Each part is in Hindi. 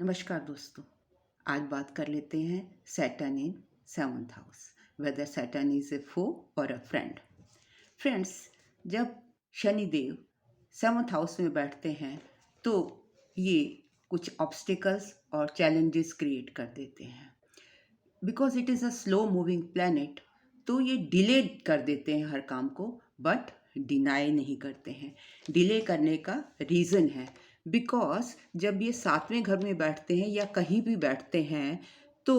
नमस्कार दोस्तों। आज बात कर लेते हैं Saturn in seventh house, whether Saturn is a foe or a friend. Friends, जब शनिदेव सेवंथ हाउस में बैठते हैं तो ये कुछ ऑब्स्टिकल्स और चैलेंजेस क्रिएट कर देते हैं। Because it is a slow moving planet, तो ये डिले कर देते हैं हर काम को, बट डिनाई नहीं करते हैं। डिले करने का रीज़न है बिकॉज जब ये सातवें घर में बैठते हैं या कहीं भी बैठते हैं तो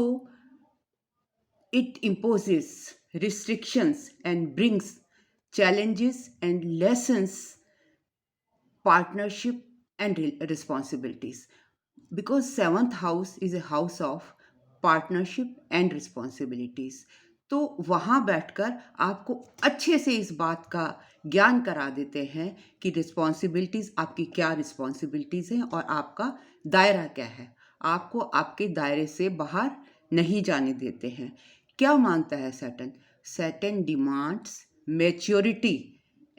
it imposes restrictions and brings challenges and lessons, partnership and responsibilities, because seventh house is a house of partnership and responsibilities. तो वहाँ बैठकर आपको अच्छे से इस बात का ज्ञान करा देते हैं कि रिस्पॉन्सिबिलिटीज आपकी क्या रिस्पॉन्सिबिलिटीज हैं और आपका दायरा क्या है। आपको आपके दायरे से बाहर नहीं जाने देते हैं। क्या मांगता है Saturn? Saturn demands maturity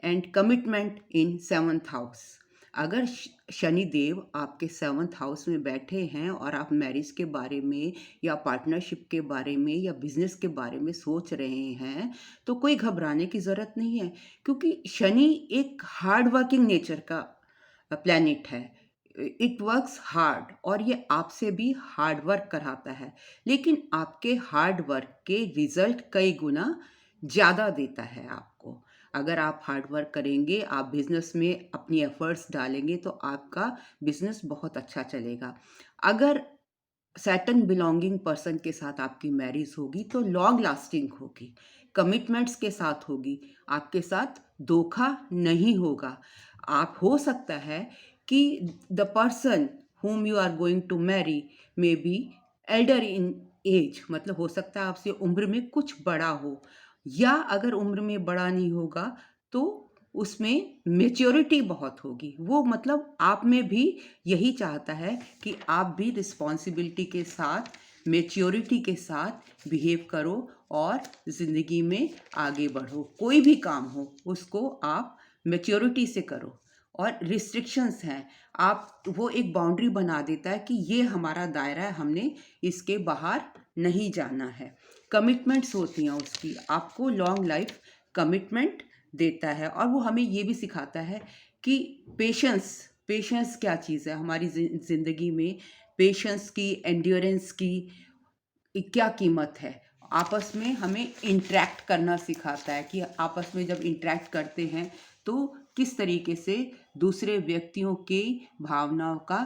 and commitment in seventh house. अगर शनिदेव आपके सेवंथ हाउस में बैठे हैं और आप मैरिज के बारे में या पार्टनरशिप के बारे में या बिजनेस के बारे में सोच रहे हैं तो कोई घबराने की ज़रूरत नहीं है, क्योंकि शनि एक हार्ड वर्किंग नेचर का प्लैनेट है। इट वर्क्स हार्ड और ये आपसे भी हार्ड वर्क कराता है, लेकिन आपके हार्ड वर्क के रिजल्ट कई गुना ज़्यादा देता है आपको। अगर आप हार्ड वर्क करेंगे, आप बिज़नेस में अपनी एफर्ट्स डालेंगे तो आपका बिज़नेस बहुत अच्छा चलेगा। अगर सैटर्न बिलोंगिंग पर्सन के साथ आपकी मैरिज होगी तो लॉन्ग लास्टिंग होगी, कमिटमेंट्स के साथ होगी, आपके साथ धोखा नहीं होगा। आप हो सकता है कि the person whom you are going to marry may be elder in age, मतलब हो सकता है आपसे उम्र में कुछ बड़ा हो, या अगर उम्र में बड़ा नहीं होगा तो उसमें मेच्योरिटी बहुत होगी। वो मतलब आप में भी यही चाहता है कि आप भी रिस्पॉन्सिबिलिटी के साथ, मेच्योरिटी के साथ बिहेव करो और ज़िंदगी में आगे बढ़ो। कोई भी काम हो उसको आप मेच्योरिटी से करो। और रिस्ट्रिक्शंस हैं, आप वो एक बाउंड्री बना देता है कि ये हमारा दायरा है, हमने इसके बाहर नहीं जाना है। कमिटमेंट्स होती हैं उसकी, आपको लॉन्ग लाइफ कमिटमेंट देता है। और वो हमें ये भी सिखाता है कि पेशेंस, पेशेंस क्या चीज़ है हमारी ज़िंदगी में। पेशेंस की, एंड्योरेंस की क्या कीमत है। आपस में हमें इंटरेक्ट करना सिखाता है कि आपस में जब इंटरेक्ट करते हैं तो किस तरीके से दूसरे व्यक्तियों की भावनाओं का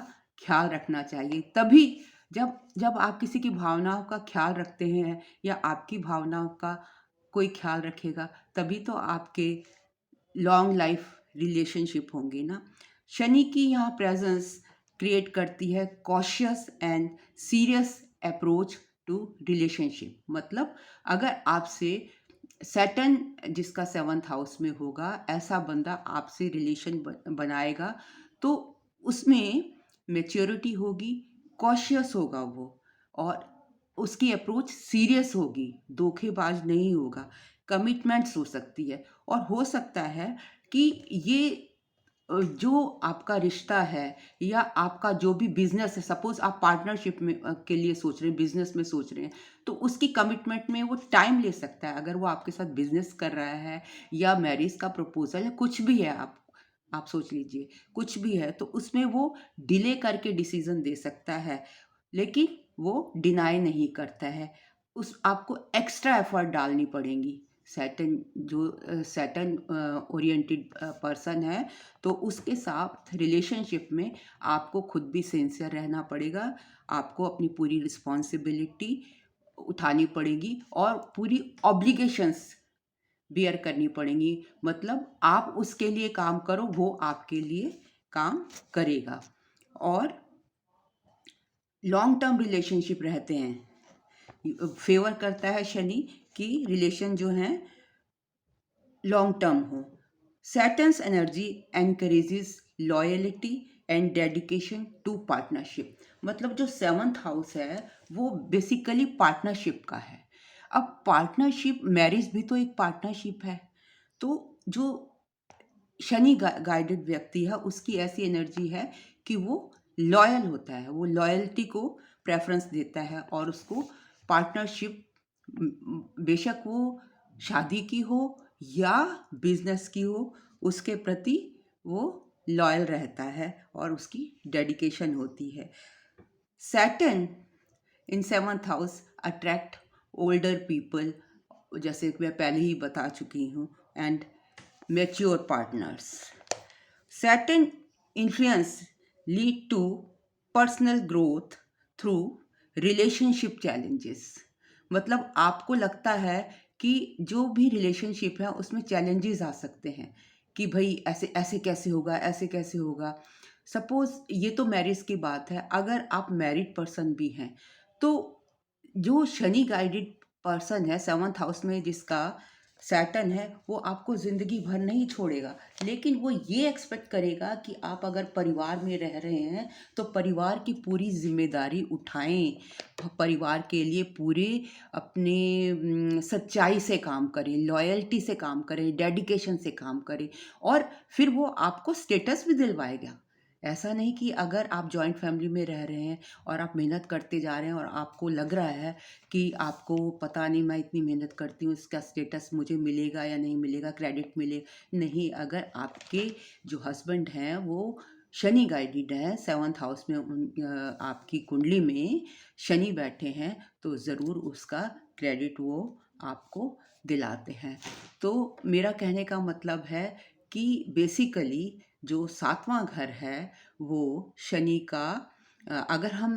ख्याल रखना चाहिए। तभी जब जब आप किसी की भावनाओं का ख्याल रखते हैं या आपकी भावनाओं का कोई ख्याल रखेगा, तभी तो आपके लॉन्ग लाइफ रिलेशनशिप होंगे ना। शनि की यहाँ प्रेजेंस क्रिएट करती है cautious and serious approach to relationship. मतलब अगर आपसे सैटर्न जिसका सेवंथ हाउस में होगा, ऐसा बंदा आपसे रिलेशन बनाएगा तो उसमें मेच्योरिटी होगी, कॉशियस होगा वो, और उसकी अप्रोच सीरियस होगी, धोखेबाज नहीं होगा। कमिटमेंट्स हो सकती है, और हो सकता है कि ये जो आपका रिश्ता है या आपका जो भी बिजनेस है, सपोज आप पार्टनरशिप में के लिए सोच रहे हैं, बिजनेस में सोच रहे हैं, तो उसकी कमिटमेंट में वो टाइम ले सकता है। अगर वो आपके साथ बिजनेस कर रहा है या मैरिज का प्रपोजल है, कुछ भी है, आप सोच लीजिए, कुछ भी है, तो उसमें वो डिले करके डिसीजन दे सकता है, लेकिन वो डिनाई नहीं करता है। उस आपको एक्स्ट्रा एफर्ट डालनी पड़ेंगी। सैटर्न जो सैटर्न ओरिएंटेड पर्सन है, तो उसके साथ रिलेशनशिप में आपको खुद भी सिंसियर रहना पड़ेगा। आपको अपनी पूरी रिस्पॉन्सिबिलिटी उठानी पड़ेगी और पूरी ऑब्लिगेशंस बियर करनी पड़ेंगी। मतलब आप उसके लिए काम करो, वो आपके लिए काम करेगा। और लॉन्ग टर्म रिलेशनशिप रहते हैं, फेवर करता है शनि कि रिलेशन जो हैं लॉन्ग टर्म हो। Saturn's energy encourages loyalty and dedication to partnership. मतलब जो सेवंथ हाउस है वो बेसिकली पार्टनरशिप का है। अब पार्टनरशिप, मैरिज भी तो एक पार्टनरशिप है। तो जो शनि गाइडेड व्यक्ति है उसकी ऐसी एनर्जी है कि वो लॉयल होता है, वो लॉयल्टी को प्रेफरेंस देता है और उसको पार्टनरशिप, बेशक वो शादी की हो या बिजनेस की हो, उसके प्रति वो लॉयल रहता है और उसकी डेडिकेशन होती है। Saturn in seventh house attract older people, जैसे कि मैं पहले ही बता चुकी हूँ, and mature partners. Saturn influence lead to personal growth through relationship challenges। मतलब आपको लगता है कि जो भी रिलेशनशिप है उसमें चैलेंजेस आ सकते हैं कि भाई ऐसे ऐसे कैसे होगा, ऐसे कैसे होगा। सपोज ये तो मैरिज की बात है, अगर आप मैरिड पर्सन भी हैं तो जो शनि गाइडेड पर्सन है सेवंथ हाउस में जिसका सैटर्न है, वो आपको ज़िंदगी भर नहीं छोड़ेगा, लेकिन वो ये एक्सपेक्ट करेगा कि आप अगर परिवार में रह रहे हैं तो परिवार की पूरी जिम्मेदारी उठाएं, परिवार के लिए पूरे अपने सच्चाई से काम करें, लॉयल्टी से काम करें, डेडिकेशन से काम करें, और फिर वो आपको स्टेटस भी दिलवाएगा। ऐसा नहीं कि अगर आप जॉइंट फैमिली में रह रहे हैं और आप मेहनत करते जा रहे हैं और आपको लग रहा है कि आपको पता नहीं मैं इतनी मेहनत करती हूँ, इसका स्टेटस मुझे मिलेगा या नहीं मिलेगा, क्रेडिट मिले नहीं। अगर आपके जो हस्बैंड हैं वो शनि गाइडेड है, सेवंथ हाउस में आपकी कुंडली में शनि बैठे हैं, तो ज़रूर उसका क्रेडिट वो आपको दिलाते हैं। तो मेरा कहने का मतलब है कि बेसिकली जो सातवां घर है वो शनि का, अगर हम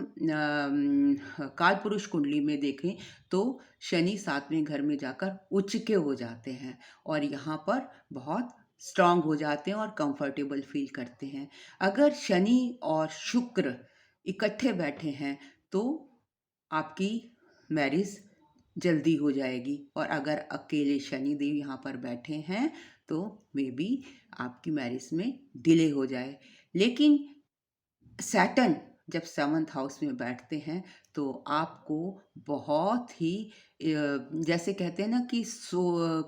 काल पुरुष कुंडली में देखें तो शनि सातवें घर में जाकर उच्च के हो जाते हैं और यहाँ पर बहुत स्ट्रांग हो जाते हैं और कंफर्टेबल फील करते हैं। अगर शनि और शुक्र इकट्ठे बैठे हैं तो आपकी मैरिज जल्दी हो जाएगी, और अगर अकेले शनि देव यहाँ पर बैठे हैं तो मे बी आपकी मैरिज में डिले हो जाए। लेकिन सैटर्न जब सेवंथ हाउस में बैठते हैं तो आपको बहुत ही जैसे कहते हैं ना कि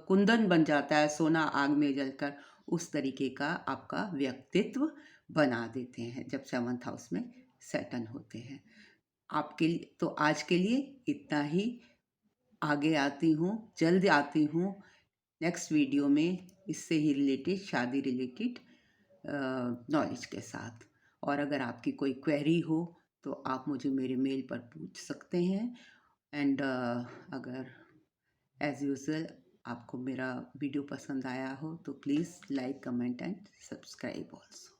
कुंदन बन जाता है सोना आग में जलकर, उस तरीके का आपका व्यक्तित्व बना देते हैं जब सेवंथ हाउस में सैटर्न होते हैं। आपके लिए तो आज के लिए इतना ही। आगे आती हूँ, जल्द आती हूँ नेक्स्ट वीडियो में इससे ही रिलेटेड, शादी रिलेटेड नॉलेज के साथ। और अगर आपकी कोई क्वेरी हो तो आप मुझे मेरे मेल पर पूछ सकते हैं। एंड अगर एज यूजुअल आपको मेरा वीडियो पसंद आया हो तो please like, comment and subscribe also.